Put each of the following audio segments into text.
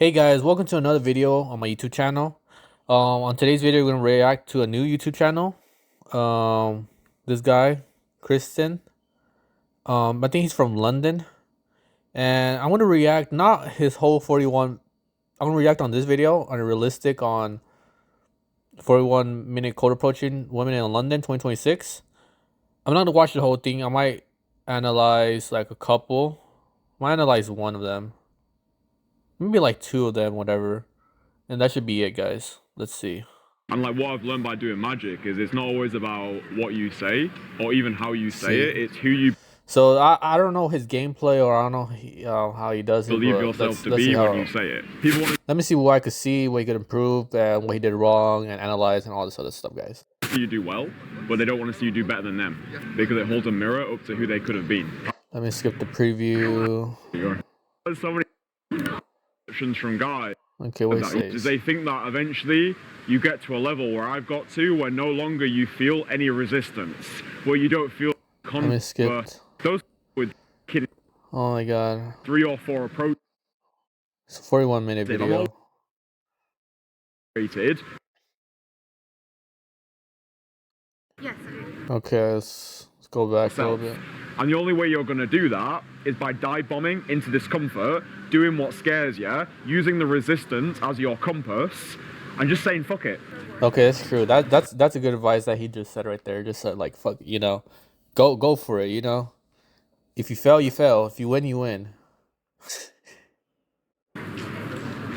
Hey guys, welcome to another video on my YouTube channel. On today's video, we're gonna react to a new YouTube channel. This guy, Kristian. I think he's from London, and I want to react not his whole 41. I'm gonna react on this video on a realistic on 41-minute code approaching women in London 2026. I'm not gonna watch the whole thing. I might analyze like a couple. I might analyze one of them, maybe like two of them, whatever. And that should be it, guys. Let's see. And like what I've learned by doing magic is it's not always about what you say or even how you say it. It's who you So I don't know his gameplay, or I don't know how he does it. believe yourself to be when you say it. People want Let me see what I could see, what he could improve, and what he did wrong, and analyze, and all this other stuff, guys. to see you do well, but they don't want to see you do better than them because it holds a mirror up to who they could have been. Let me skip the preview. There's so many options from guys. Okay, what Does they think that eventually you get to a level where I've got to, where no longer you feel any resistance, where you don't feel Let me skip. Those with kidding. Oh my god. 3 or 4 approaches. It's a 41-minute video. Rated. Yes. Okay, let's go back a little bit. And the only way you're going to do that is by dive bombing into discomfort, doing what scares you, using the resistance as your compass, and just saying fuck it. Okay, that's true. That's a good advice that he just said right there. Just said like fuck, go for it. If you fail, you fail. If you win, you win.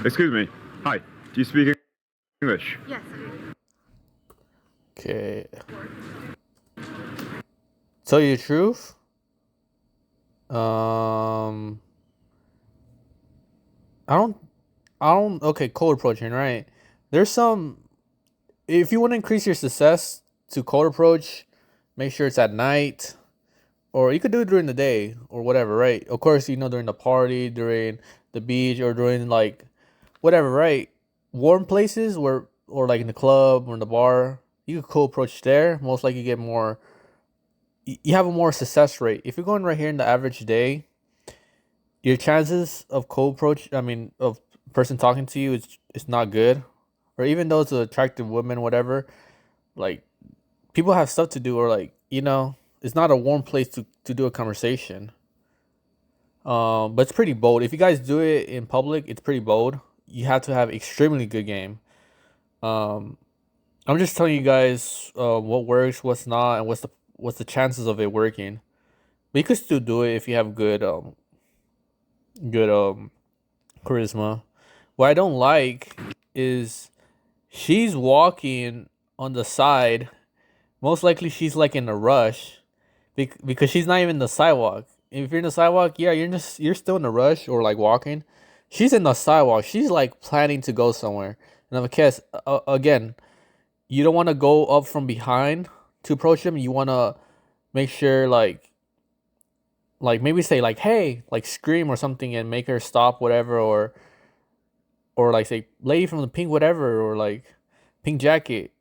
Excuse me. Hi. Do you speak English? Yes. Okay. Tell you the truth. I don't. Okay, cold approaching, right? There's some. If you want to increase your success to cold approach, make sure it's at night, or you could do it during the day or whatever, right? Of course, during the party, during the beach, or during like whatever, right? Warm places or like in the club or in the bar, you could cold approach there. Most likely, you get more. You have a more success rate. If you're going right here in the average day, your chances of cold approach, of person talking to you is not good. Or even though it's an attractive woman, whatever, like people have stuff to do, or like, it's not a warm place to do a conversation. But it's pretty bold. If you guys do it in public, it's pretty bold. You have to have extremely good game. I'm just telling you guys what works, what's not, and what's the chances of it working. But you could still do it if you have good charisma. What I don't like is she's walking on the side. Most likely she's like in a rush because she's not even in the sidewalk. If you're in the sidewalk, yeah, you're still in a rush or like walking. She's in the sidewalk. She's like planning to go somewhere. And I'm again, you don't want to go up from behind to approach them. You want to make sure like maybe say like, hey, like scream or something and make her stop, whatever, or like say lady from the pink whatever, or like pink jacket.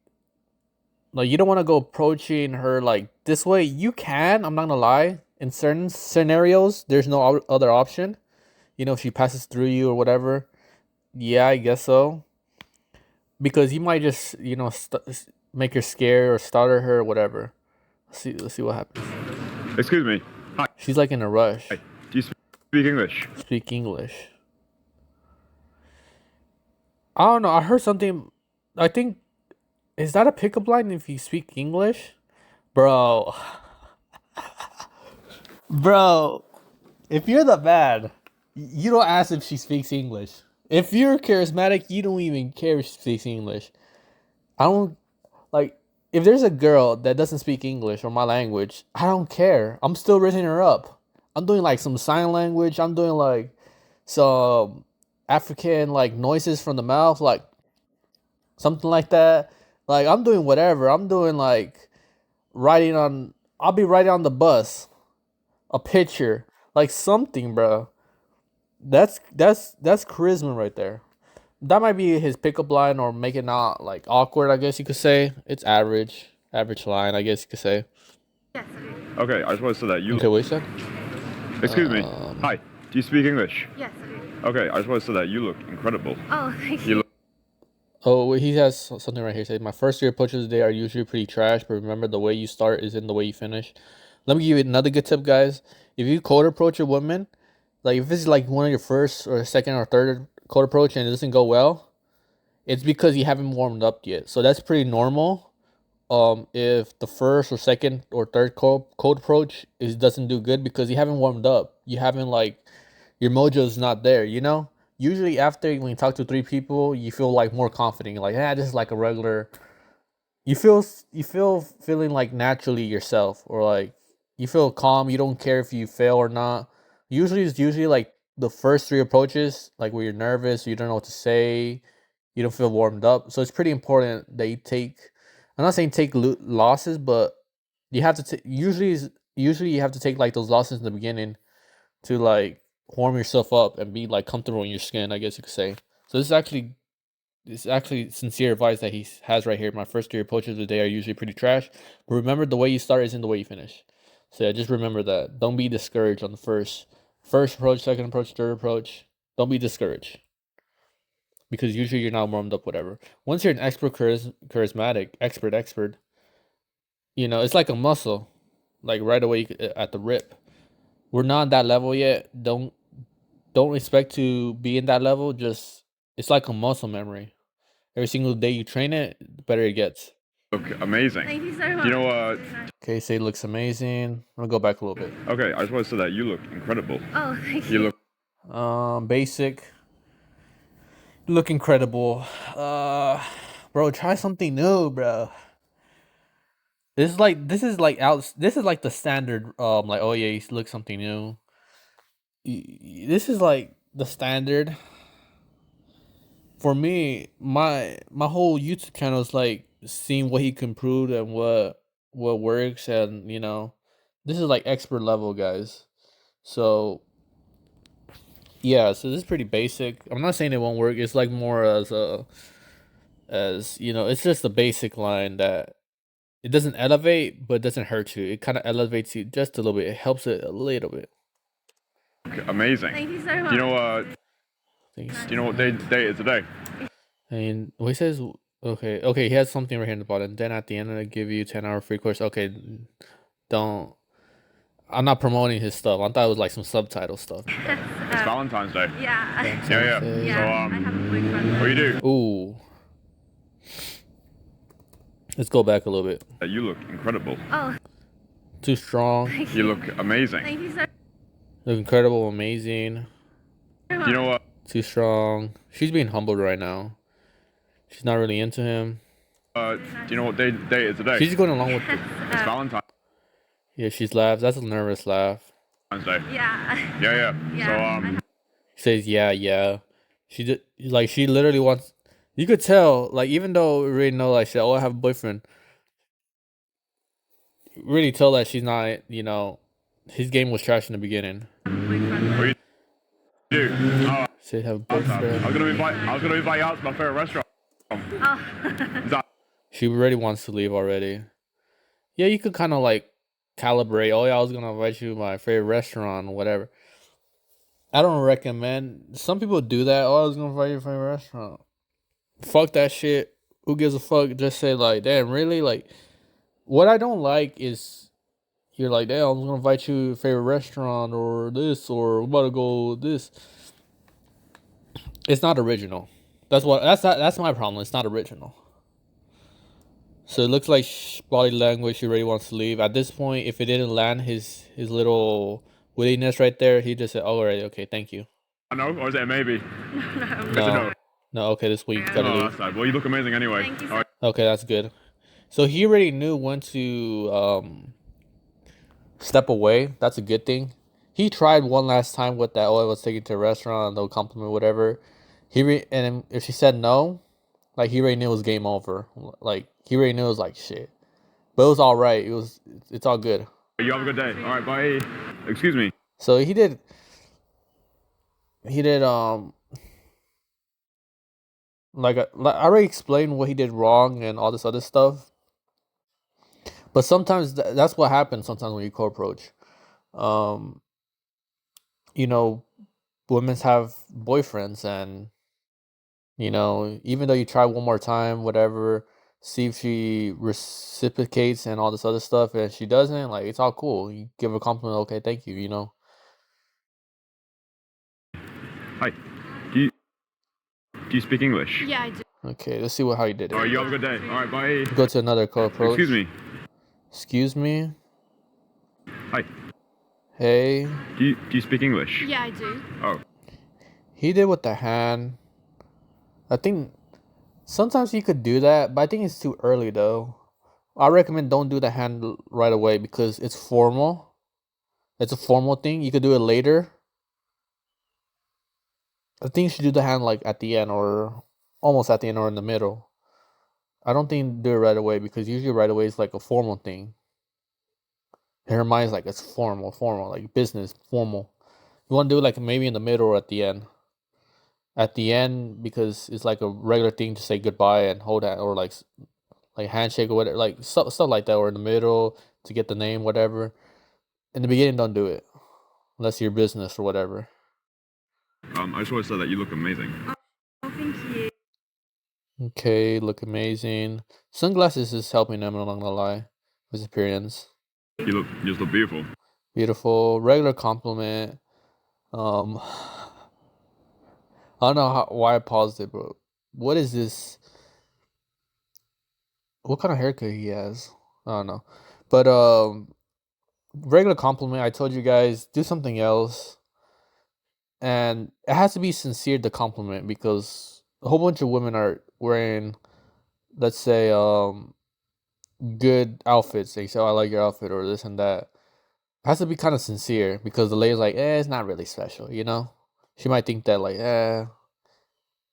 Like, you don't want to go approaching her like this way. You can, I'm not gonna lie, in certain scenarios there's no other option. If she passes through you or whatever, yeah, I guess so, because you might just make her scared or startle her or whatever. Let's see what happens. Excuse me. Hi. She's like in a rush. Hi. Do you speak English? Speak English. I don't know. I heard something. I think, is that a pickup line if you speak English? Bro. Bro. If you're the man, you don't ask if she speaks English. If you're charismatic, you don't even care if she speaks English. I don't, like, if there's a girl that doesn't speak English or my language, I don't care. I'm still raising her up. I'm doing like some sign language. I'm doing like some African like noises from the mouth, like something like that. Like, I'm doing whatever. I'm doing like I'll be writing on the bus a picture, like something, bro. That's charisma right there. That might be his pickup line, or make it not like awkward, I guess you could say. It's average line, I guess you could say. Yes. Okay, I just want to say that you. Okay, what you said? Excuse me. Hi. Do you speak English? Yes. Okay, I just want to say that you look incredible. Oh, thank You you. Oh, wait, he has something right here. Say, my first 3 approaches today are usually pretty trash, but remember the way you start is in the way you finish. Let me give you another good tip, guys. If you cold approach a woman, like if this is like one of your first or second or third cold approach and it doesn't go well, it's because you haven't warmed up yet. So that's pretty normal. If the first or second or third cold approach doesn't do good because you haven't warmed up, you haven't like your mojo's not there. Usually after when you talk to 3 people, you feel like more confident. You're like, this is like a regular. You feel feeling like naturally yourself, or like you feel calm. You don't care if you fail or not. It's usually like the first 3 approaches, like where you're nervous, you don't know what to say, you don't feel warmed up. So it's pretty important that you take. I'm not saying take losses, but you have to usually you have to take like those losses in the beginning to like warm yourself up and be like comfortable in your skin, I guess you could say. So this is actually sincere advice that he has right here. My first 3 approaches of the day are usually pretty trash, but remember the way you start isn't the way you finish. So yeah, just remember that. Don't be discouraged on the first approach, second approach, third approach. Don't be discouraged because usually you're not warmed up. Whatever. Once you're an expert, charismatic, expert, it's like a muscle. Like right away at the rip. We're not at that level yet. Don't expect to be in that level. Just it's like a muscle memory. Every single day you train it, the better it gets. look amazing. Thank you so much. You know what? Okay, say looks amazing. I'm gonna go back a little bit. Okay, I just want to say that you look incredible. Oh, thank You you. look Basic. Look incredible. Bro, try something new, bro. This is like the standard. Like, oh yeah, you look something new. This is like the standard. For me, my whole YouTube channel is like seeing what he can improve and what works, and this is like expert level, guys. So yeah, so this is pretty basic. I'm not saying it won't work. It's like more as it's just a basic line that it doesn't elevate, but it doesn't hurt you. It kind of elevates you just a little bit. It helps it a little bit. amazing. Thank you so much. You know what? Thanks. Do you know what day it is today? And he says, okay, he has something right here in the bottom. Then at the end, I give you 10-hour free course. Okay, don't. I'm not promoting his stuff. I thought it was like some subtitle stuff. It's Valentine's Day. Yeah. Yeah. Yeah, So I have a boyfriend. what do you do? Ooh. Let's go back a little bit. You look incredible. Oh, Too strong. thank You you. look amazing. Thank you so Look incredible, amazing. much. You know what? Too strong. She's being humbled right now. She's not really into him. Do you know what day it is today? She's going along with it. It's Valentine's Yeah, she's laughs. That's a nervous laugh. Day. Yeah. Yeah. Yeah. She says, yeah. She literally wants. You could tell, like, even though we already know, like, she said, oh, I have a boyfriend. Really tell that she's not, his game was trash in the beginning. What do you do? Oh, Say have a I boyfriend. was gonna invite you out to my favorite restaurant. Oh. Is that She already wants to leave already. Yeah, you could kind of like calibrate. Oh yeah, I was gonna invite you to my favorite restaurant or whatever. I don't recommend. Some people do that. Oh, I was gonna invite you to my favorite restaurant. Fuck that shit. Who gives a fuck? Just say like, damn, really? Like, what I don't like is you're like, damn, I was gonna invite you to your favorite restaurant or this or we're about to go this. It's not original. That's my problem. It's not original. So it looks like body language. He really wants to leave. At this point, if it didn't land his little wittiness right there, he just said, "All right, okay, thank you." a no, or is it a maybe? It's a No, no, okay, this week gotta Oh, leave. that's sad. Well, you look amazing anyway. Thank you so All right. Okay, that's good. So he already knew when to step away. That's a good thing. He tried one last time with that. Oh, I was taken to a restaurant, no compliment, whatever. And then if she said no, like he already knew it was game over. Like he already knew it was like shit. But it was all right. It's all good. You have a good day. All right, bye. Excuse me. So he did like I already explained what he did wrong and all this other stuff. But sometimes that's what happens sometimes when you co-approach. Um, you know, women have boyfriends, and even though you try one more time, whatever, see if she reciprocates and all this other stuff, and she doesn't, like, it's all cool. You give her a compliment, okay, thank you. Hi. Do you speak English? Yeah, I do. Okay, let's see how you did it. All right, you have a good day. All right, bye. Go to another co-approach. Excuse me. Excuse me. Hi. Hey. Do you speak English? Yeah, I do. Oh. He did with the hand. I think sometimes you could do that, but I think it's too early though. I recommend don't do the hand right away because it's formal. It's a formal thing. You could do it later. I think you should do the hand like at the end or almost at the end or in the middle. I don't think do it right away because usually right away is like a formal thing. In her mind is like it's formal, like business, formal. You want to do it like maybe in the middle or at the end. At the end because it's like a regular thing to say goodbye and hold hand or like handshake or whatever, like stuff like that, or in the middle to get the name, whatever. In the beginning, don't do it unless you're business or whatever. I just want to say that you look amazing. Oh, thank you. Okay, look amazing. Sunglasses is helping him, I'm not gonna lie. His appearance. You just look beautiful. Beautiful. Regular compliment. I don't know why I paused it, but what is this? What kind of haircut he has? I don't know. But regular compliment. I told you guys do something else, and it has to be sincere the compliment because a whole bunch of women are wearing, let's say, good outfits. They say, "Oh, I like your outfit," or this and that. It has to be kind of sincere because the lady's like, it's not really special. She might think that like,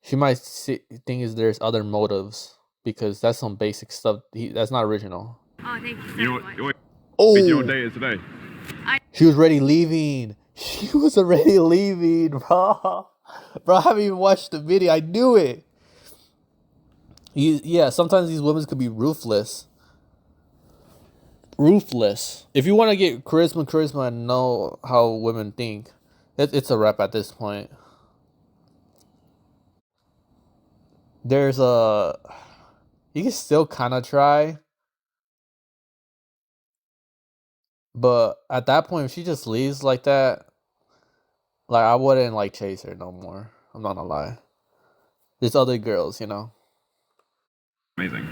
she might think is there's other motives because that's some basic stuff. That's not original. Oh, thank you so You know much. what? Oh, You know what day it is today? she was already leaving. She was already leaving, bro. Bro, I haven't even watched the video. I knew it. Yeah, sometimes these women could be ruthless. Ruthless. If you want to get charisma, and know how women think, it's a wrap at this point. There's you can still kind of try, but at that point, if she just leaves like that, like I wouldn't like chase her no more. I'm not gonna lie. There's other girls. Amazing.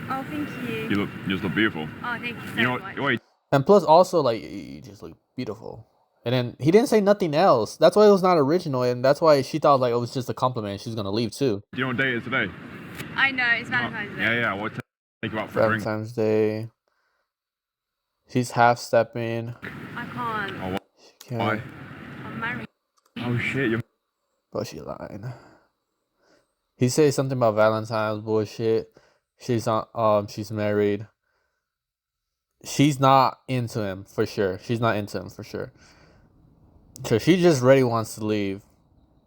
Oh, thank you. You just look beautiful. Oh, thank you so You know much. what? And plus, also like you just look beautiful. And then he didn't say nothing else. That's why it was not original, and that's why she thought like it was just a compliment. She's gonna leave too. You know what day it is today? I know, it's Valentine's Day. Yeah. We'll take you out for a drink. Valentine's Day. She's half stepping. I can't. Oh, Okay. why? I'm married. Oh shit! You're But she lying. He says something about Valentine's bullshit. She's married. She's not into him for sure. So she just really wants to leave.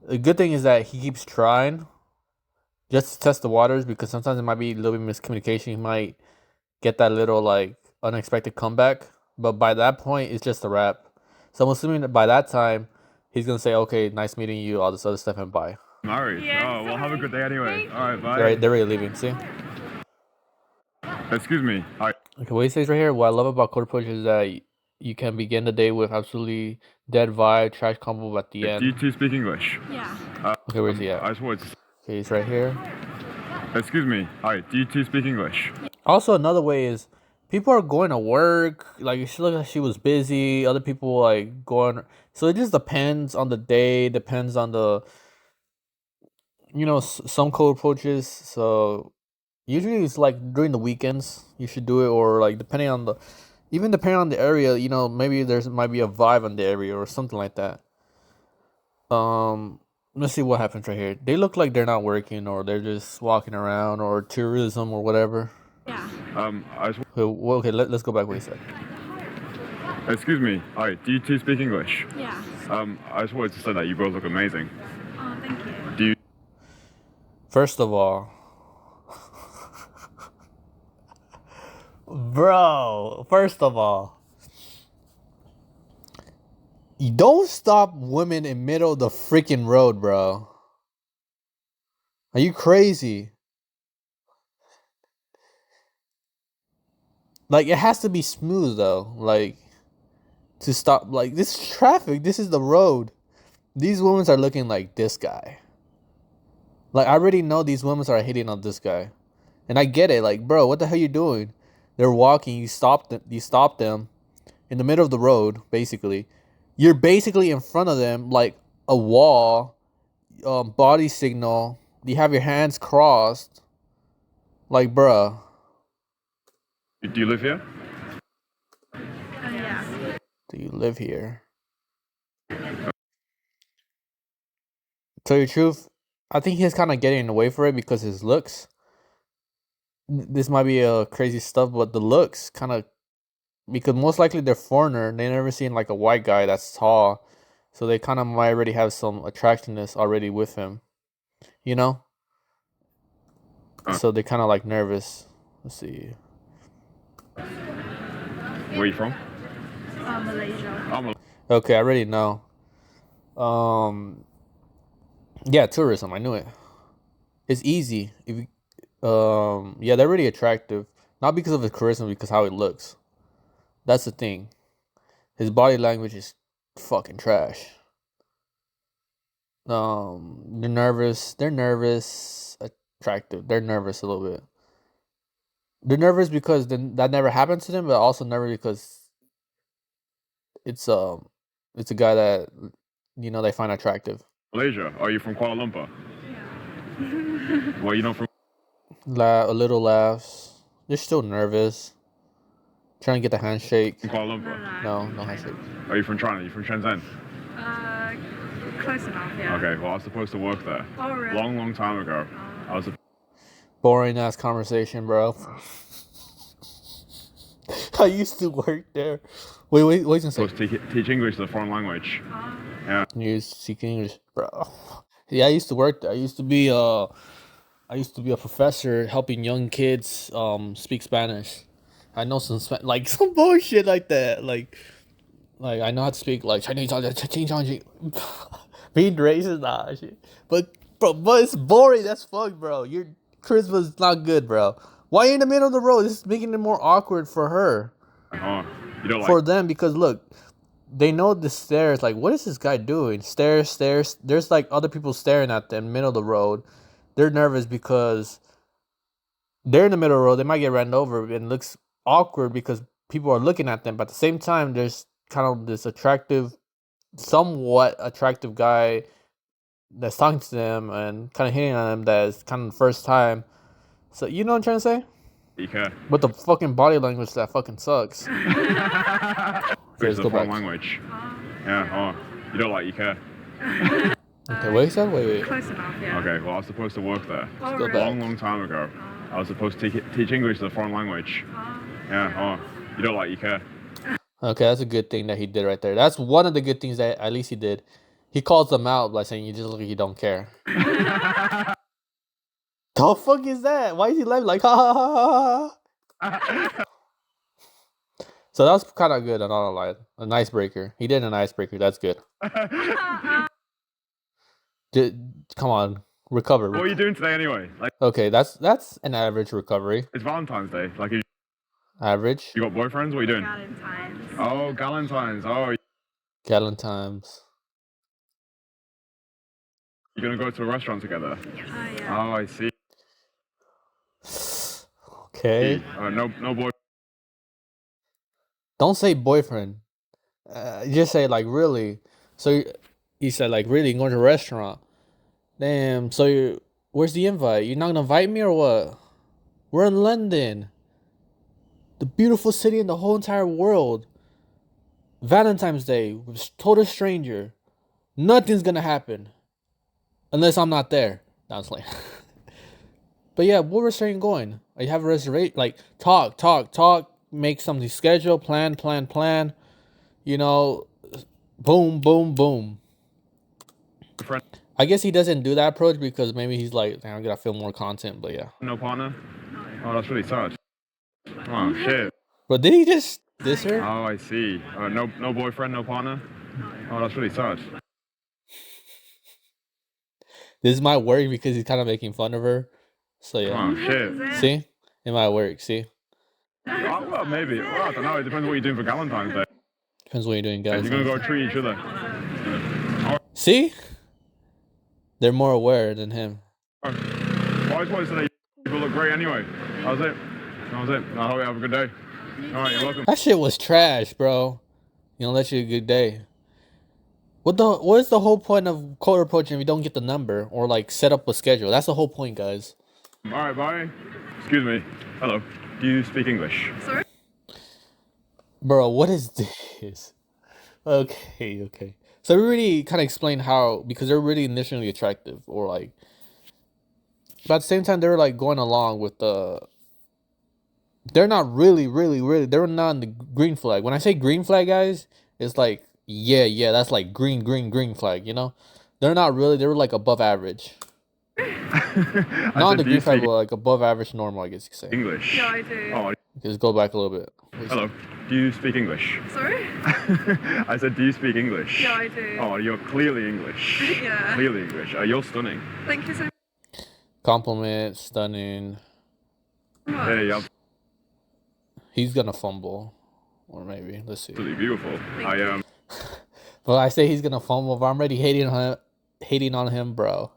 The good thing is that he keeps trying just to test the waters because sometimes it might be a little bit miscommunication. He might get that little like unexpected comeback. But by that point, it's just a wrap. So I'm assuming that by that time, he's gonna say, "Okay, nice meeting you," all this other stuff, and bye. married. Yeah, Oh, well, have a good day anyway. Thank All right, bye. They're already leaving. See. Excuse me. Hi. Okay, what he says right here, what I love about Code Approach is that you can begin the day with absolutely dead vibe, trash combo at the Do you end. two speak English? Yeah. Okay, where's he at? I just wanted to. Okay, he's right here. Excuse me. Hi. Do you two speak English? Also, another way is people are going to work. Like, she looked like she was busy. Other people, like, going. So it just depends on the day, depends on the, some Code Approaches. So usually it's like during the weekends you should do it, or like depending on the area, maybe might be a vibe on the area or something like that. Let's see what happens right here. They look like they're not working, or they're just walking around, or tourism or whatever. Yeah. I just. Okay, let's go back what he said. Excuse me. Hi. Do you two speak English? Yeah. I just wanted to say that you both look amazing. Oh, thank you. Do you? First of all, bro, You don't stop women in middle of the freaking road, bro. Are you crazy? Like, it has to be smooth though. Like, to stop. Like, this is traffic. This is the road. These women are looking like this guy. Like, I already know these women are hitting on this guy, and I get it. Like, bro, what the hell you doing? They're walking. You stop them. You stop them in the middle of the road. Basically, you're basically in front of them, like a wall. Body signal. You have your hands crossed. Like, bruh. Do you live here? Yeah. Do you live here? Tell you the truth, I think he's kind of getting away for it because his looks. This might be crazy stuff, but the looks kind of, because most likely they're foreigner. They never seen like a white guy that's tall, so they kind of might already have some attractiveness already with him, you know. So they kind of like nervous. Let's see. Where are you from? Malaysia. Okay, I already know. Yeah, tourism. I knew it. It's easy if you, yeah, they're really attractive. Not because of his charisma, because how he looks. That's the thing. His body language is fucking trash. They're nervous. They're nervous. Attractive. They're nervous a little bit. They're nervous because that never happened to them, but also nervous because it's a guy that they find attractive. Malaysia. Are you from Kuala Lumpur? Yeah. Well, you not from. A little laughs. They're still nervous. Trying to get the handshake. From Kuala Lumpur. No handshake. Are you from China? Are you from Shenzhen? Close enough, yeah. Okay, well, I was supposed to work there. Oh, really? Long time ago. I was. Boring ass conversation, bro. I used to work there. Wait, what you Supposed to teach English as a foreign language. Yeah. You speak English, bro. Yeah, I used to work there. I used to be a professor helping young kids speak Spanish. I know some like some bullshit like that. Like I know how to speak like Chinese, being racist, nah shit. But it's boring as fuck, bro. Your charisma's not good, bro. Why you in the middle of the road? This is making it more awkward for her. Oh, you don't like. For them, because look, they know the stairs. Like, what is this guy doing? Stairs. There's like other people staring at them, middle of the road. They're nervous because they're in the middle of the road. They might get ran over, and it looks awkward because people are looking at them. But at the same time, there's kind of this somewhat attractive guy that's talking to them and kind of hitting on them. That's kind of the first time. So you know what I'm trying to say? You care. But the fucking body language that fucking sucks. It's a foreign language. Yeah. Oh, you don't like. You care. Okay, wait, so wait. Close enough, yeah. Okay, well, I was supposed to work there. Oh, really? Long time ago. I was supposed to teach English as a foreign language. Yeah. Oh, you don't like. You care. Okay, that's a good thing that he did right there. That's one of the good things that at least he did. He calls them out by saying, "You just look like you don't care." The fuck is that? Why is he laughing like ha ha ha ha? So that was kind of good. I'm not gonna lie. An icebreaker. He did an icebreaker. That's good. Come on, recover. What are you doing today anyway? Like, Okay, that's an average recovery. it's Valentine's Day. Like, Average. you got boyfriends? What are you doing? Valentine's. Oh, Galentine's. Oh, Gallon times. you're gonna go to a restaurant together? Yeah. Oh, I see. Okay. No boy. Don't say boyfriend. Just say like really. So you said like really going to a restaurant. Damn. So where's the invite? You're not gonna invite me or what? We're in London, the beautiful city in the whole entire world. Valentine's Day with total stranger. Nothing's gonna happen unless I'm not there. That's like. But yeah, what restaurant you going? You have a reservation. Like talk. Make something schedule. Plan. You know, boom. Friend. I guess he doesn't do that approach because maybe he's like, I gotta film more content. But yeah. No partner? Oh, that's really sad. Oh, shit. But did he just diss her? Oh, I see. No boyfriend, no partner? Oh, that's really sad. This might work because he's kind of making fun of her. So yeah. Oh, shit. See? It might work, see? Well, maybe. Well, I don't know. It depends what you're doing for Valentine's Day. Depends what you're doing, guys. You're going to go treat each other. See? They're more aware than him. Well, I just wanted to say people look great anyway. That was it. That was it. I hope you have a good day. All right, you're welcome. That shit was trash, bro. You know, let you a good day. What is the whole point of cold approaching if you don't get the number or like set up a schedule? That's the whole point, guys. All right, bye. Excuse me. Hello. Do you speak English? Sorry? Bro, what is this? Okay. So we really kind of explain how, because they're really initially attractive or like, but at the same time, they're like going along with they're not really, they're not on the green flag. When I say green flag, guys, it's like, yeah, that's like green flag, you know? They're not really, they're like above average. Not on the green flag, but like above average normal, I guess you could say. English? Yeah, I do. Oh, Just go back a little bit. hello. Do you speak English? Sorry? I said, do you speak English? Yeah, I do. Oh, you're clearly English. Yeah. Clearly English. You're stunning. Thank you so much. Compliment, stunning. Hey, you're He's gonna fumble. Or maybe, let's see. absolutely beautiful. Well, I say he's gonna fumble, but I'm already hating on him, bro.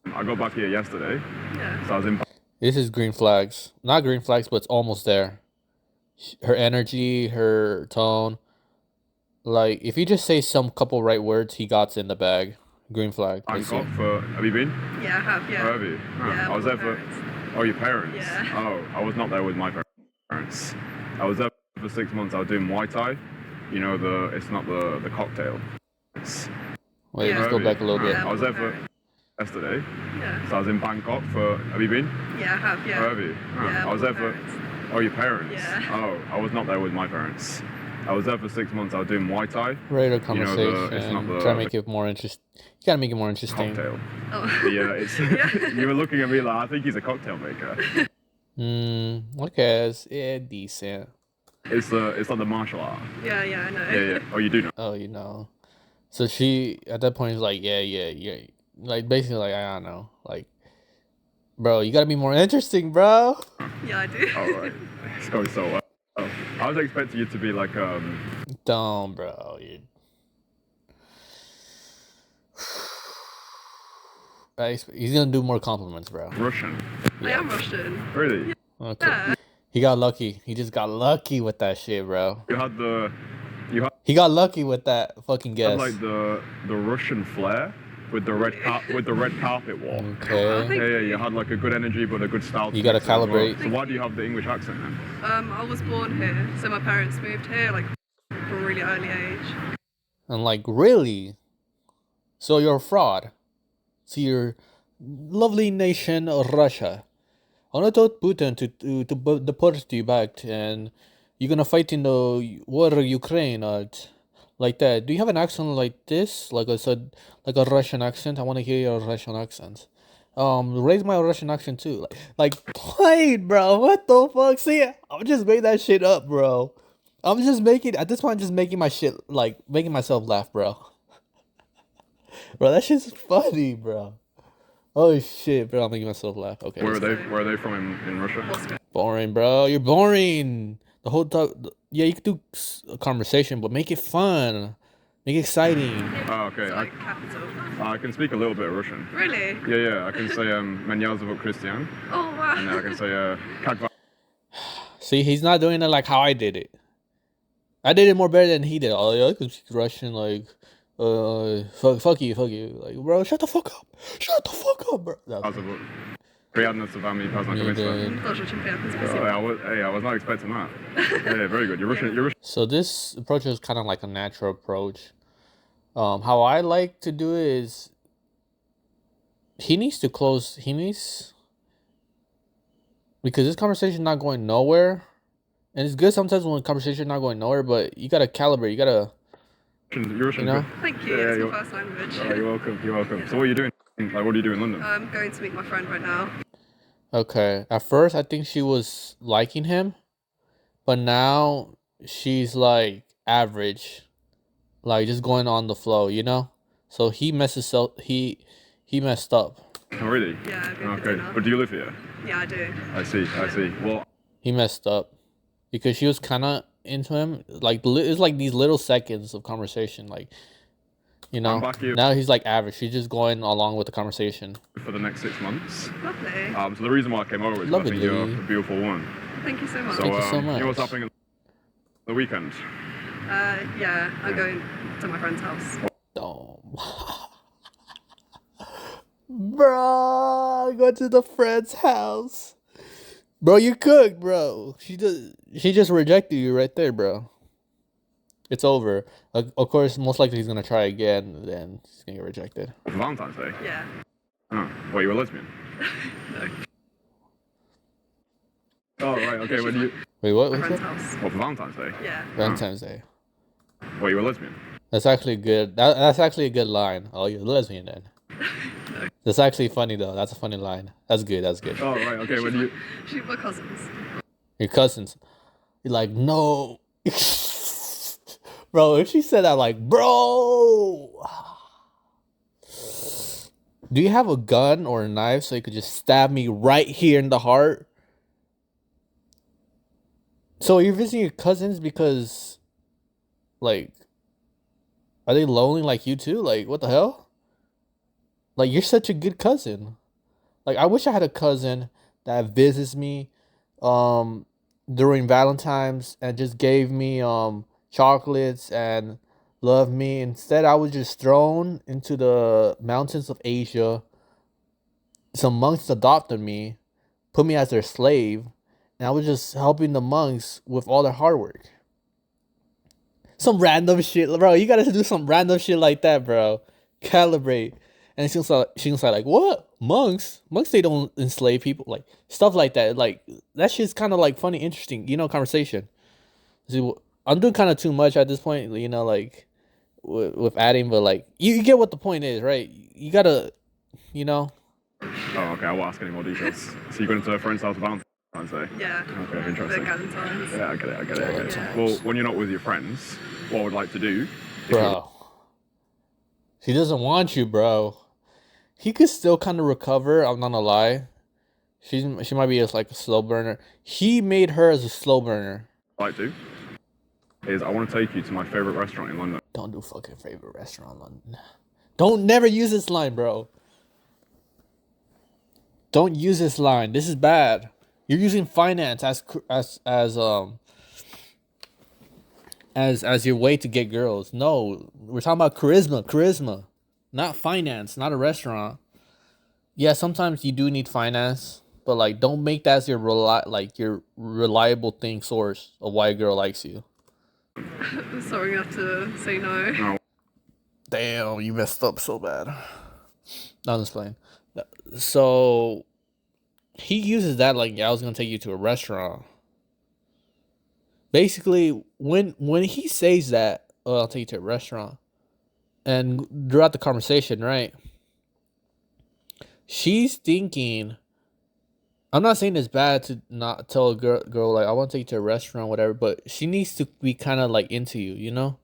I got back here yesterday, Yeah. so I was in. This is green flags. Not green flags, but it's almost there. Her energy, her tone. Like, if you just say some couple right words, he got in the bag. Green flag. Let's see. Bangkok for. Have you been? Yeah, I have, yeah. Oh, have you? Oh, Yeah, I was with there my for. parents. Oh, your parents? Yeah. Oh, I was not there with my parents. I was there for 6 months. I was doing Muay Thai. You know, it's not the cocktail. Wait, Yeah. let's go back a little bit. Yeah. I was there for yesterday. Yeah. So I was in Bangkok for. Have you been? Yeah, I have, yeah. Oh, have you? Oh, Yeah, I was with there my for. parents. Oh, your parents? Yeah. Oh, I was not there with my parents. I was there for 6 months. I was doing Muay Thai. Regular You know, conversation. it's not Try to make it more interesting. You gotta make it more interesting. Cocktail. Oh. Yeah, it's. You were looking at me like I think he's a cocktail maker. Okay, it's decent. It's like the martial art. Yeah, I know. Yeah. Oh, you do know. Oh, you know. So she, at that point, is like, yeah. Like, basically, like, I don't know. Like, bro, you gotta be more interesting, bro. Yeah, I do. All right, it's going so well. Oh, I was expecting you to be like Don't, bro. He's gonna do more compliments, bro. Russian. I am Russian. Really? Okay. Yeah. He got lucky. He just got lucky with that shit, bro. You had He got lucky with that fucking guess. like the Russian flair with the red carpet walk. Okay. Yeah. You had like a good energy but a good style. You gotta mix it as well. calibrate. So why do you have the English accent then? I was born here, so my parents moved here like from a really early age. And like, really? So you're a fraud. To your lovely nation, Russia. I told Putin to deport you back, and you're gonna fight in the war of Ukraine, or like that. Do you have an accent like this? Like I said, like a Russian accent? I want to hear your Russian accent. Raise my Russian accent too. Like, wait, bro. What the fuck? See, I'm just making that shit up, bro. I'm just making, at this point, I'm just making my shit, like, making myself laugh, bro. Bro, that shit's funny, bro. Oh shit, bro, I'm making myself laugh. Okay. Where are they from in Russia? Moscow. Boring, bro. You're boring. The whole time. Yeah, you could do a conversation, but make it fun. Make it exciting. Oh, okay. It's like capital. I can speak a little bit of Russian. Really? Yeah. I can say Меня zовут Kristian. Oh wow. And I can say как va- See, he's not doing it like how I did it. I did it more better than he did. Oh yeah, I could speak Russian like, fuck you. Like, bro, shut the fuck up, bro. No. zовут. Приятно с вами познакомиться. Тоже очень приятно, Oh, спасибо. I was not expecting that. Yeah, very good. You're Russian. So this approach is kind of like a natural approach. How I like to do it is he needs because this conversation is not going nowhere. And it's good sometimes when conversation is not going nowhere, but you gotta calibrate. You gotta, You're Russian. you know. Thank you. Yeah, It's you're- my first language. Oh, you're welcome. So what are you doing? Like, what do you do in London? I'm going to meet my friend right now. Okay. At first, I think she was liking him, but now she's like average. like just going on the flow, you know. So he messes up. He messed up. Oh, really? Yeah, I'd go for Okay. dinner. But do you live here? Yeah, I do. I see. Well, He messed up because she was kind of into him. Like it's like these little seconds of conversation, like. You know, I'm back here now he's like average. He's just going along with the conversation. for the next 6 months. Lovely. So the reason why I came over is I think you're a beautiful woman. Thank you so much. Thank you so You know what's much. happening the weekend? Yeah, I'm going to my friend's house. Oh. Bro, go to the friend's house. Bro, you cooked, bro. She just rejected you right there, bro. It's over. Of course, most likely he's gonna try again, then he's gonna get rejected. For Valentine's Day? Yeah. Oh, well, you were a lesbian? No. Oh, right, okay. When you... Wait, what? My What's friend's that? house. What, for Valentine's Day? Yeah. Valentine's Day. Well, you were a lesbian? That's actually good. That's actually a good line. Oh, you're a lesbian then. No. That's actually funny though. That's a funny line. That's good. That's good. Oh, right, okay. When you... She's my cousins. Your cousins. You're like, no. Bro, if she said that, like, bro. Do you have a gun or a knife so you could just stab me right here in the heart? So you're visiting your cousins because, like, are they lonely like you too? Like, what the hell? Like, you're such a good cousin. Like, I wish I had a cousin that visits me during Valentine's and just gave me chocolates and loved me. Instead, I was just thrown into the mountains of Asia. Some monks adopted me, put me as their slave, and I was just helping the monks with all their hard work. Some random shit, bro. You gotta do some random shit like that, bro. Calibrate. And she was like, what? Monks? Monks, they don't enslave people. Like, stuff like that. Like, that shit's kind of, like, funny, interesting, you know, conversation. See, I'm doing kind of too much at this point, you know, like, with adding, but, like, you get what the point is, right? You gotta, you know. Oh, okay. I won't ask any more details. So you're going to a friend's house for Valentine's Day? Yeah. Okay, interesting. The Galentine's. Yeah, I get it. Yeah. Well, when you're not with your friends, what I would like to do... Bro. She doesn't want you, bro. He could still kind of recover, I'm not gonna lie. She might be like a slow burner. He made her as a slow burner. What I'd like to is I want to take you to my favourite restaurant in London. Don't do fucking favorite restaurant in London. Don't never use this line, bro. Don't use this line. This is bad. You're using finance as your way to get girls. No, we're talking about charisma, not finance, not a restaurant. Yeah, sometimes you do need finance, but like, don't make that as your reliable thing source of why a girl likes you. Sorry, you have to say no. No. Damn, you messed up so bad. I'm just playing. So he uses that like, yeah, I was gonna take you to a restaurant. Basically, when he says that, oh, I'll take you to a restaurant, and throughout the conversation, right? She's thinking, I'm not saying it's bad to not tell a girl like, I want to take you to a restaurant, whatever, but she needs to be kind of like into you, you know?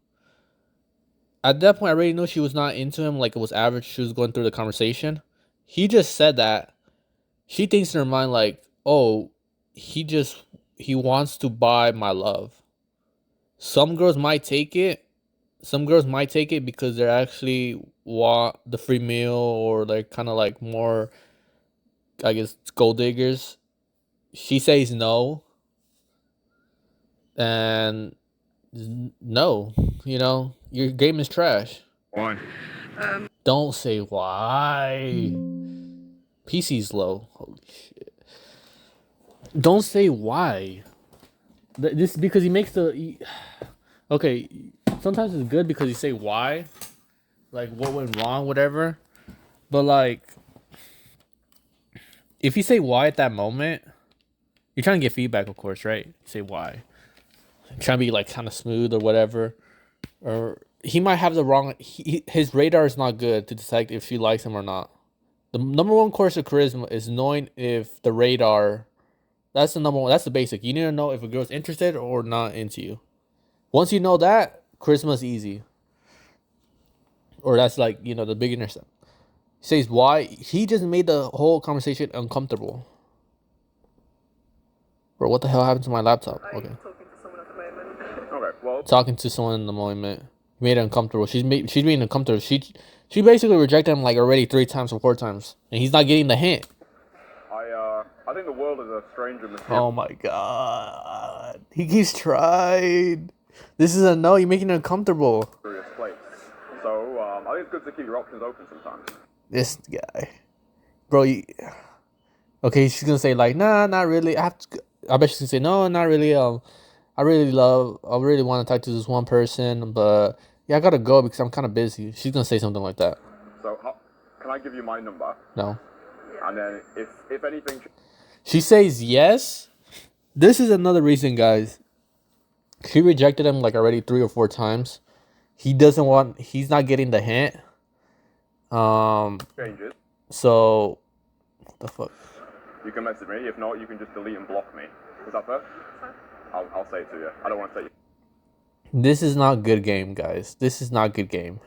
At that point, I already knew she was not into him, like it was average. She was going through the conversation. He just said that. She thinks in her mind like, oh, he wants to buy my love. Some girls might take it. Some girls might take it because they're actually want the free meal, or they're kind of like more, I guess, gold diggers. She says no. And no, you know, your game is trash. Why? Don't say why. PC's low. Holy shit. Don't say why. This because he makes okay, sometimes it's good because you say why, like what went wrong, whatever. But like, if you say why at that moment, you're trying to get feedback, of course, right? You say why. You're trying to be like kind of smooth or whatever. Or he might have the wrong. His radar is not good to detect if she likes him or not. The number one course of charisma is knowing if the radar. That's the number one. That's the basic. You need to know if a girl's interested or not into you. Once you know that, charisma's easy. or that's like, you know, the beginner step. He says why he just made the whole conversation uncomfortable. Bro, what the hell happened to my laptop? I'm Okay. talking to someone at the moment. Okay, well, Talking to someone in the moment made it uncomfortable. She's being uncomfortable. She basically rejected him like already 3 times or 4 times, and he's not getting the hint. I think the world is a strange and mysterious Oh my god, he keeps trying. This is a no. You're making it uncomfortable. place. So I think it's good to keep your options open sometimes. This guy, bro. Okay, she's gonna say like, nah, not really. I bet she's gonna say no, not really. I really want to talk to this one person, but yeah, I gotta go because I'm kind of busy. She's gonna say something like that. So can I give you my number? No. And then if anything. She says yes. This is another reason, guys. She rejected him like already 3 or 4 times. He's not getting the hint. Changes. So, what the fuck? You can message me. If not, you can just delete and block me. Is that fair? I'll say it to you. I don't want to say it. This is not good game, guys. This is not good game.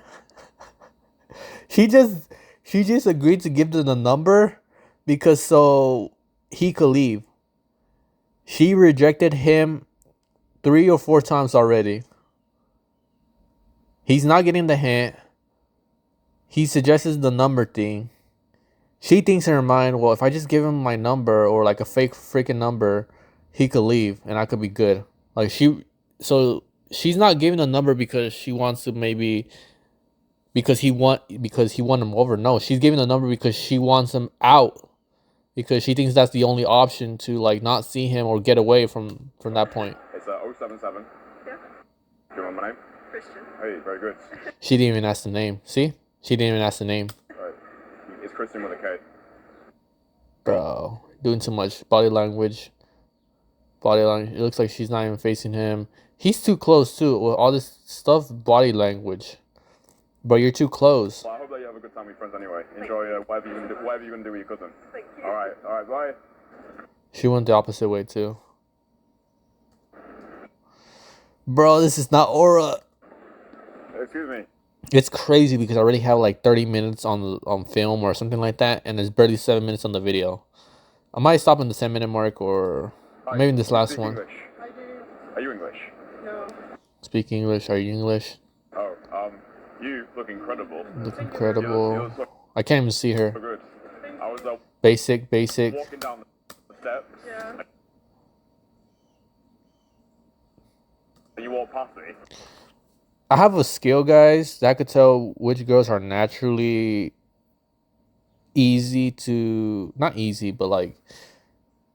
She just agreed to give them the number because so he could leave. She rejected him 3 or 4 times already. He's not getting the hint. He suggests the number thing. She thinks in her mind, well, if I just give him my number or like a fake freaking number, he could leave and I could be good. Like she's not giving the number because she wants to maybe because he won him over. No, she's giving the number because she wants him out. Because she thinks that's the only option to like not see him or get away from that point. It's 077. Yeah. Do you remember my name? Kristian. Hey, very good. She didn't even ask the name. See? She didn't even ask the name. Right. It's Kristian with a K. Bro, doing too much body language. It looks like she's not even facing him. He's too close too. With all this stuff, body language. But you're too close. Well, I hope that you have a good time with your friends anyway. Enjoy whatever you're gonna do with your cousin. Thank you. All right, bye. She went the opposite way too. Bro, this is not Aura. Excuse me. It's crazy because I already have like 30 minutes on film or something like that, and there's barely 7 minutes on the video. I might stop in the 10-minute mark or maybe in this last one. English? I do. Are you English? No. Speak English. Are you English? Oh, you look incredible. Look You incredible. look so I can't even see her. good. I was Basic. walking down the steps. Yeah. And you walked past me. I have a skill, guys, that I could tell which girls are naturally easy to, not easy, but like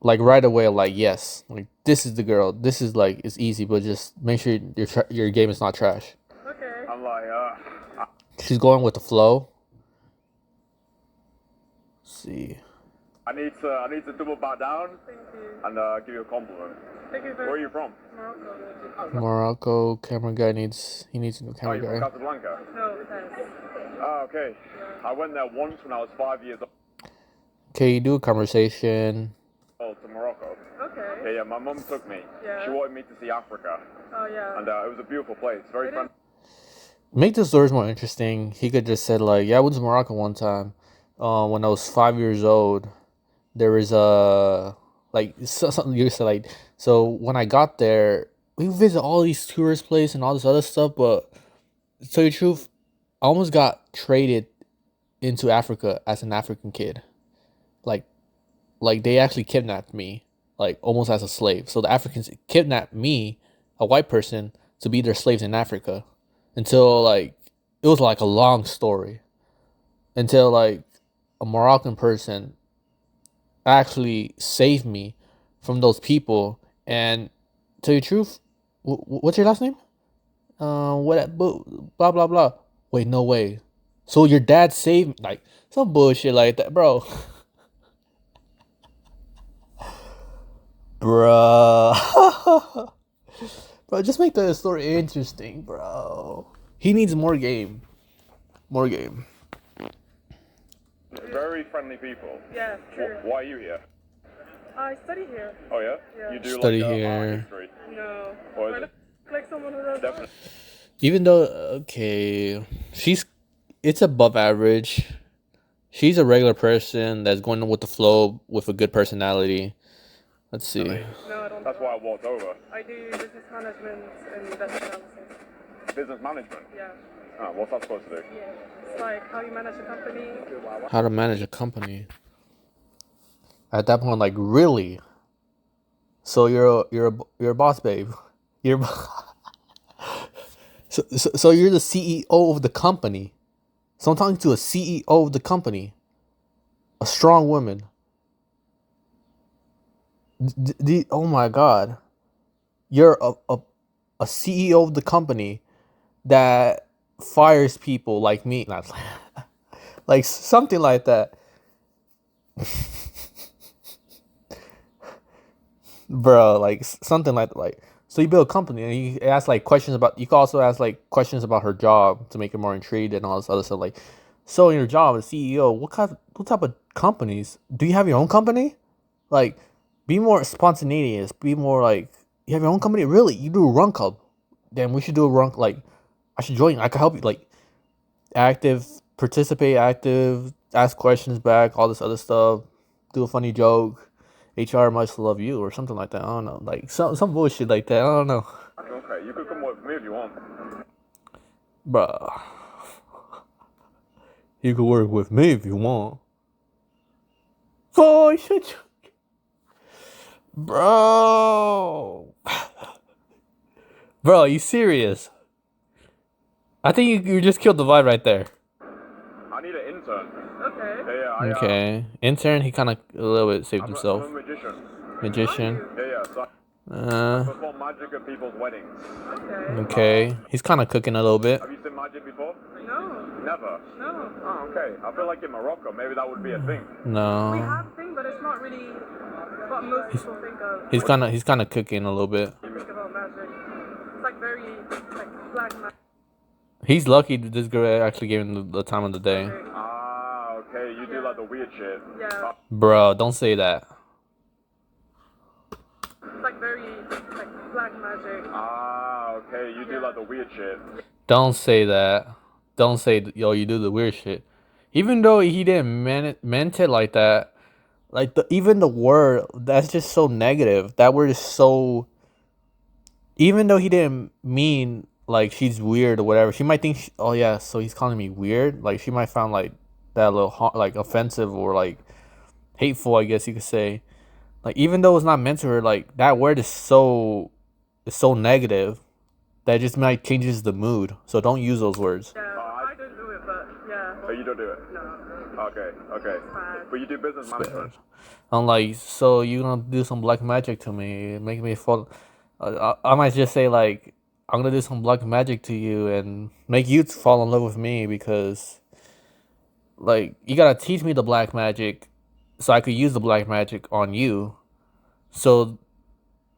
right away, like, yes, like this is the girl. This is like, it's easy, but just make sure your game is not trash. Okay. I'm like, She's going with the flow. Let's see. I need to double back down Thank you. and give you a compliment. Thank you Where are you from? Morocco. Morocco camera guy needs a new Oh, camera you're from guy. Casablanca. No, thanks. Oh, okay. I went there once when I was 5 years Okay, you do a conversation. old to Morocco. Okay. Yeah, my mum took me. Yeah. She wanted me to see Africa, Oh, yeah. and it was a beautiful place. Very It friendly. Make the stories more interesting. He could just said like, yeah, I went to Morocco one time. When I was 5 years old, there was a like something you said like. So when I got there, we visit all these tourist places and all this other stuff. But to tell you the truth, I almost got traded into Africa as an African kid. Like they actually kidnapped me, like almost as a slave. So the Africans kidnapped me, a white person, to be their slaves in Africa. Until like it was like a long story. Until like a Moroccan person actually saved me from those people. And to tell you the truth, what's your last name? What blah blah blah. Wait, no way. So your dad saved me, like some bullshit like that, bro. Bro. Bro, just make the story interesting, bro. He needs more game. More game. Very friendly people. Yeah, true. Why are you here? I study here. Oh yeah? Yeah. You do Study like here. art history. No. Or is I it look like someone who does definitely? Even though, okay, she's it's above average. She's a regular person that's going with the flow with a good personality. Let's see. No, I don't. That's why I walked over. I do business management and investment analysis. Business management? Yeah. Oh, what's that supposed to do? Yeah. It's like how you manage a company. How to manage a company. At that point, like, really? So you're a boss, babe. You're so you're the CEO of the company. So I'm talking to a CEO of the company, a strong woman. Oh my God, you're a CEO of the company that fires people like me, not like something like that. Bro, like something like so you build a company and you ask like questions about, you can also ask like questions about her job to make her more intrigued and all this other stuff. Like, so in your job as CEO, what type of companies do you have? Your own company? Like, be more spontaneous, be more like, you have your own company? Really? You do a run club? Then we should do a run, like, I should join, I can help you, like, active, participate, active, ask questions back, all this other stuff, do a funny joke. HR must love you or something like that. I don't know. Like some bullshit like that. I don't know. Okay, you could come work for me if you want. Bruh. You could work with me if you want. Boy, shut you. Bro. Bro, are you serious? I think you just killed the vibe right there. I need an intern. Okay. Yeah, Okay. Intern, he kind of a little bit saved himself. I'm a magician. Magician. Yeah, so I perform magic at people's weddings. Okay. He's kind of cooking a little bit. Have you seen magic before? No. Never? No. Oh, okay. I feel like in Morocco, maybe that would be a thing. We No. have a thing, but it's not really what most people think of. He's kind of cooking a little bit. Think about magic. It's like very like black magic. He's lucky that this girl actually gave him the time of the day. Ah, okay. You do like the weird shit. Yeah. Bro, don't say that. It's like very like black magic. Ah, okay. You do like the weird shit. Don't say that. Don't say, yo, you do the weird shit. Even though he didn't meant it like that, like even the word, that's just so negative. That word is so. Even though he didn't mean like she's weird or whatever, she might think, oh yeah, so he's calling me weird. Like she might find like that a little like offensive or like hateful, I guess you could say. Like even though it's not meant to her, like that word is so negative that it just might changes the mood. So don't use those words. Yeah. I don't do it, but yeah. Oh, you don't do it? No. Okay. But you do business management. I'm like, so you gonna do some black magic to me, make me fall. I might just say like, I'm gonna do some black magic to you and make you fall in love with me because, like, you gotta teach me the black magic, so I could use the black magic on you, so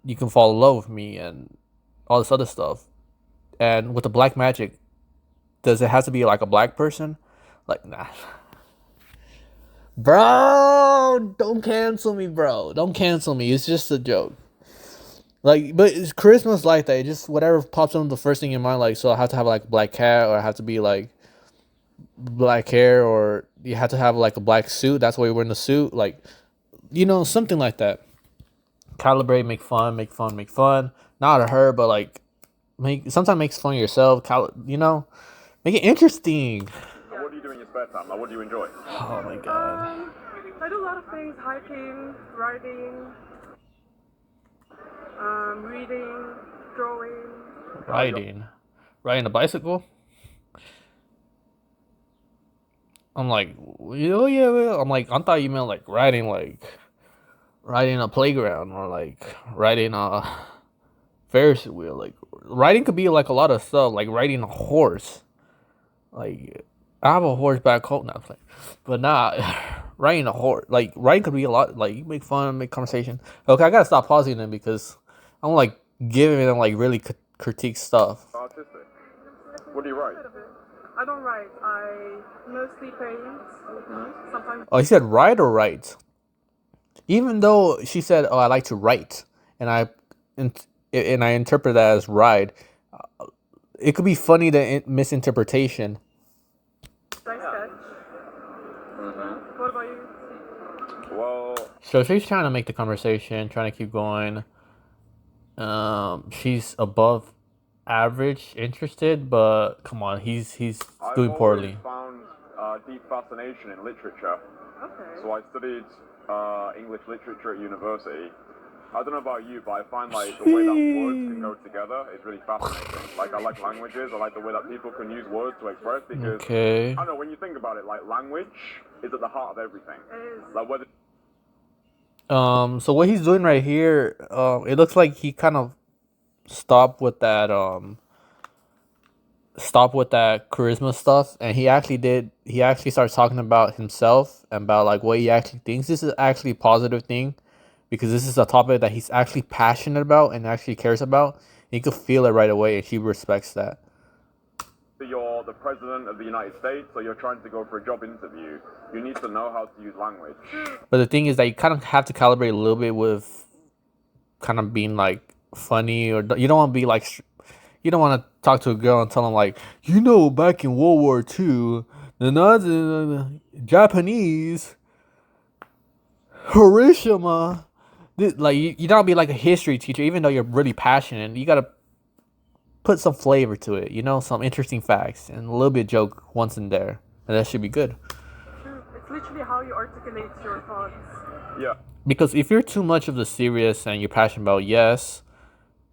you can fall in love with me and all this other stuff. And with the black magic, does it have to be like a black person? Like, nah. Bro, don't cancel me, bro. Don't cancel me. It's just a joke. Like, but it's Christmas like that. It just whatever pops up the first thing in mind. Like, so I have to have like a black cat, or I have to be like black hair, or you have to have like a black suit. That's why you're wearing the suit. Like, you know, something like that. Calibrate, make fun. Not at her, but like sometimes makes fun of yourself. You know, make it interesting. What do you do in your spare time? Like, what do you enjoy? Oh my god. I do a lot of things: hiking, riding, reading, drawing. Riding a bicycle. I'm like, oh yeah. I'm like, I thought you meant like riding a playground or like riding a Ferris wheel. Like riding could be like a lot of stuff, like riding a horse. Like I have a horse back home now, but nah, riding a horse. Like riding could be a lot. Like you make fun, make conversation. Okay, I gotta stop pausing them because I'm like giving them like really critique stuff. Artistic. What do you write? I don't write. I mostly paint. Sometimes. Oh, he said write or write. Even though she said, "Oh, I like to write," and I interpret that as ride, it could be funny, the misinterpretation. So she's trying to make the conversation, trying to keep going. She's above average interested, but come on, he's doing poorly. I've always found deep fascination in literature. Okay. So I studied English literature at university. I don't know about you, but I find like the way that words can go together is really fascinating. Like I like languages. I like the way that people can use words to express because Okay. I don't know, when you think about it, like language is at the heart of everything. Like whether So what he's doing right here, it looks like he kind of stopped with that charisma stuff, and he actually started talking about himself and about like what he actually thinks. This is actually a positive thing because this is a topic that he's actually passionate about and actually cares about. You could feel it right away, and she respects that. you're the president of the United States or you're trying to go for a job interview, you need to know how to use language. But the thing is that you kind of have to calibrate a little bit with kind of being like funny, or you don't want to be like you don't want to talk to a girl and tell them like, you know, back in World War II, the Nazi, Japanese, Hiroshima. Like you don't be like a history teacher, even though you're really passionate. You gotta put some flavor to it, you know, some interesting facts and a little bit of joke once in there, and that should be good. It's literally how you articulate your thoughts. Yeah. Because if you're too much of the serious and you're passionate about yes,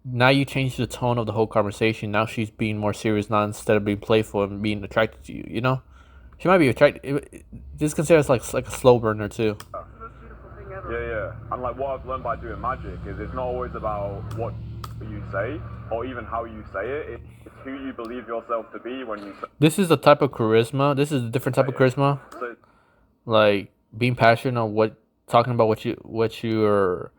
now you change the tone of the whole conversation. Now she's being more serious now instead of being playful and being attracted to you. You know, she might be attracted. Just consider it like a slow burner too. Most beautiful thing ever. Yeah. And like what I've learned by doing magic is it's not always about what you say or even how you say it. It's who you believe yourself to be when you say This is the type of charisma. This is a different type of charisma. so. Like being passionate on talking about what you're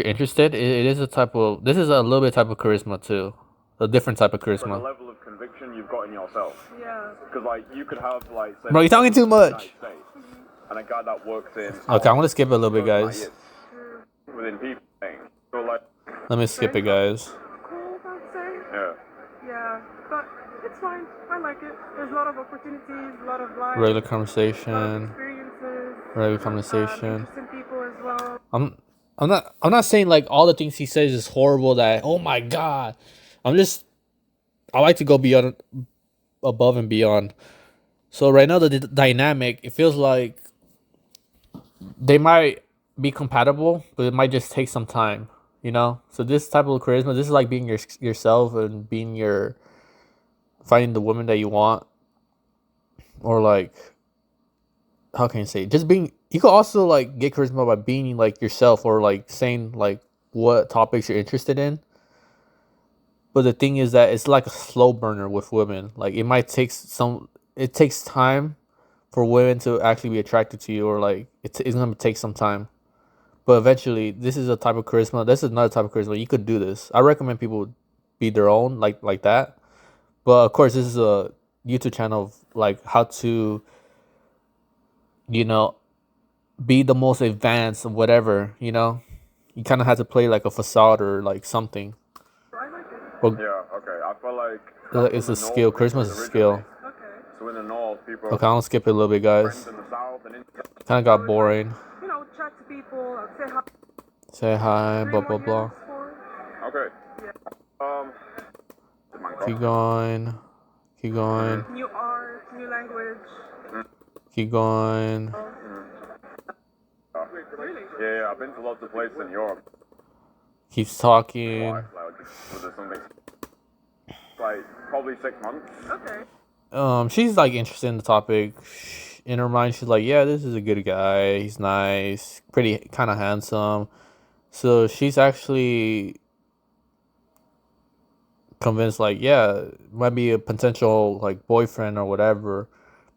interested. It is a type of. This is a little bit type of charisma too. A different type of Like charisma. the level of conviction you've got in yourself. Yeah. Because like you could have like say, Bro, you're talking too much. And a guy that works in Okay, I'm gonna skip it a little bit, guys. within people so like Let me skip it, guys. Cool, I'd say. yeah. Yeah, but it's fine. I like it. There's a lot of opportunities, a lot of life, Regular a lot of conversation. experiences, Regular conversation. interesting people as well. I'm not saying like all the things he says is horrible. That oh my god. I like to go beyond, above and beyond. So right now the dynamic, it feels like they might be compatible, but it might just take some time. You know. So this type of charisma, this is like being yourself and finding the woman that you want, or like, how can you say it? Just being. You could also like get charisma by being like yourself, or like saying like what topics you're interested in. But the thing is that it's like a slow burner with women. Like it takes time for women to actually be attracted to you, or like it's gonna take some time. But eventually, this is a type of charisma. This is another type of charisma. You could do this. I recommend people be their own, like that. But of course, this is a YouTube channel of like how to, you know, be the most advanced of whatever. You know, you kind of have to play like a facade or like something. I like it. Well, Yeah, okay. I feel like it's a skill. Charisma is a skill. Okay. So in the north, people Okay, I'm gonna skip it a little bit, guys. friends in the south and in Kind of got boring. You know, chat to people, say hi. Say hi, blah 3 blah more blah. years for. okay. Yeah. Keep going. Keep going. New art, new language. Keep going. Really? Yeah, I've been to lots of places in Europe. Keeps talking. Like something like probably 6 months. Okay. She's like interested in the topic. In her mind, she's like, yeah, this is a good guy. He's nice, pretty, kind of handsome. So she's actually convinced, like, yeah, might be a potential like boyfriend or whatever,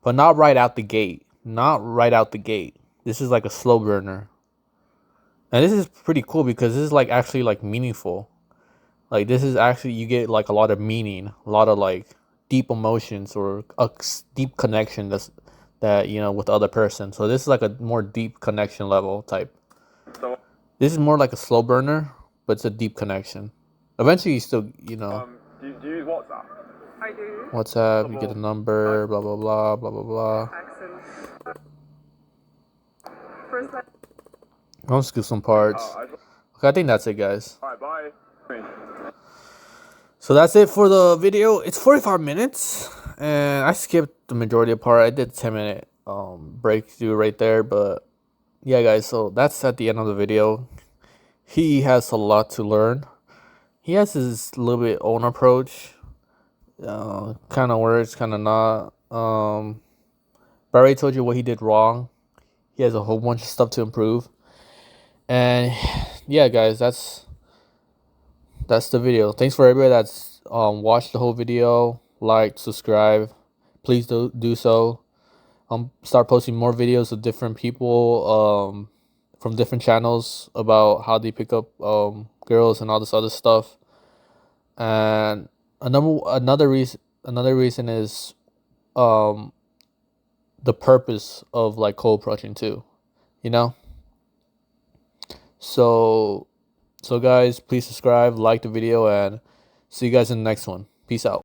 but not right out the gate. Not right out the gate. This is like a slow burner, and this is pretty cool because this is like actually like meaningful. Like this is actually, you get like a lot of meaning, a lot of like deep emotions, or a deep connection that you know with the other person. So this is like a more deep connection level type. So This is more like a slow burner, but it's a deep connection. Eventually, you still, you know, do you use WhatsApp? I do. WhatsApp, you get a number, blah blah blah, blah blah blah. Accents. First, I'll skip some parts. Okay, I think that's it, guys. Alright, bye. So that's it for the video. It's 45 minutes, and I skipped the majority of part. I did 10-minute breakthrough right there, but yeah, guys. So that's at the end of the video. He has a lot to learn. He has his little bit own approach. Kind of works, kind of not. But I already told you what he did wrong. He has a whole bunch of stuff to improve. And yeah, guys, that's the video. Thanks for everybody that's watched the whole video, liked, subscribe. Please do so. Start posting more videos of different people from different channels about how they pick up girls and all this other stuff. And another reason is the purpose of like cold approaching too, you know. So guys, please subscribe, like the video, and see you guys in the next one. Peace out.